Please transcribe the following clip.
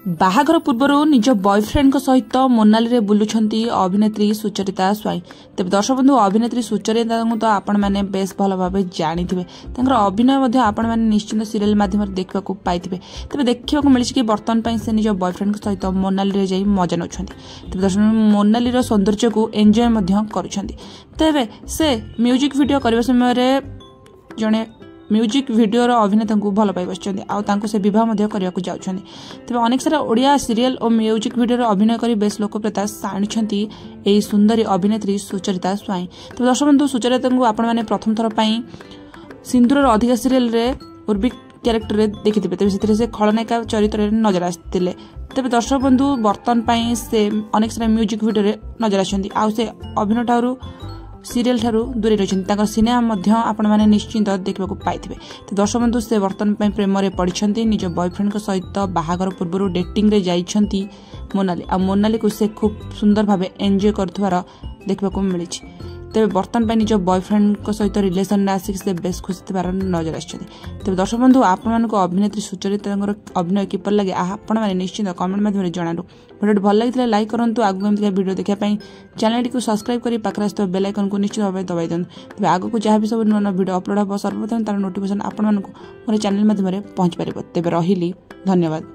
बाहागर पूर्व निज बॉयफ्रेंड सहित मोनाली रे बुलुछंती अभिनेत्री सुचरिता स्वाई। तेज दर्शक बंधु अभिनेत्री सुचरिता तो आपण मैंने बेस भल भाव जानी अभिनय आपण मैंने निश्चित सीरियल माध्यम देखा पाई। तेज देखा मिली कि बर्तमान से निज बॉयफ्रेंड सहित मोनाली रे जाई मजा नौ। तेज दर्शक मोनाली सौंदर्य को एंजॉय तेज से म्यूजिक वीडियो करने समय जड़े म्यूजिक वीडियोर अभिनेता को भल पाई बस से बह करने तेज अनेक सारा ओडिया सीरियल और म्यूजिक वीडियो अभिनय कर बेस लोकप्रियता साणी यही सुंदरी अभिनेत्री सुचरिता स्वाई। तेज दर्शक बंधु सुचरिता को आपण मैंने प्रथम थर सिंदूर अधिका सीरियल रे उर्वी क्यारेक्टर देखिथे। तेज से खलनायिका चरित्र नजर आते। तेज दर्शक बंधु बर्तमान से अनेक सारा म्यूजिक वीडियो नजर आसे अभिनय ठारू सीरियल ठारू दूरी रही सिनेमा आपण मैंने निश्चिंत देखा पाई। तो दर्शक बंधु से बर्तमान प्रेम में पड़ती निज बॉयफ्रेंड सहित बाहागर पूर्व डेटिंग रे जाइछंती मोनाली। आ मोनाली को से खूब सुंदर भाव एंजॉय कर देखा मिली। तेज बर्तमान निज बॉयफ्रेंड सहित रिलेसन में आसिक से बेस खुशी थी नजर आते। तेज दर्शक बंधु आपण अभिनेत्री सुचरिता अभिनय किपर लगे आपण मैंने निश्चित कमेंट माध्यम जनातु। वीडियो भल लगी लाइक करूँ। आगू एम वीडियो देखापी चैनल को सब्सक्राइब कर पाखे बेल आइकन को निश्चित भाव दबाई दिखाँ। तेज आगे को जहाँ भी सब नुआ वीडियो अपलोड हम सर्वप्रथम तार नोटिफिकेशन आपण मोर चैनल माध्यम पहुंच पार। तेज रही धन्यवाद।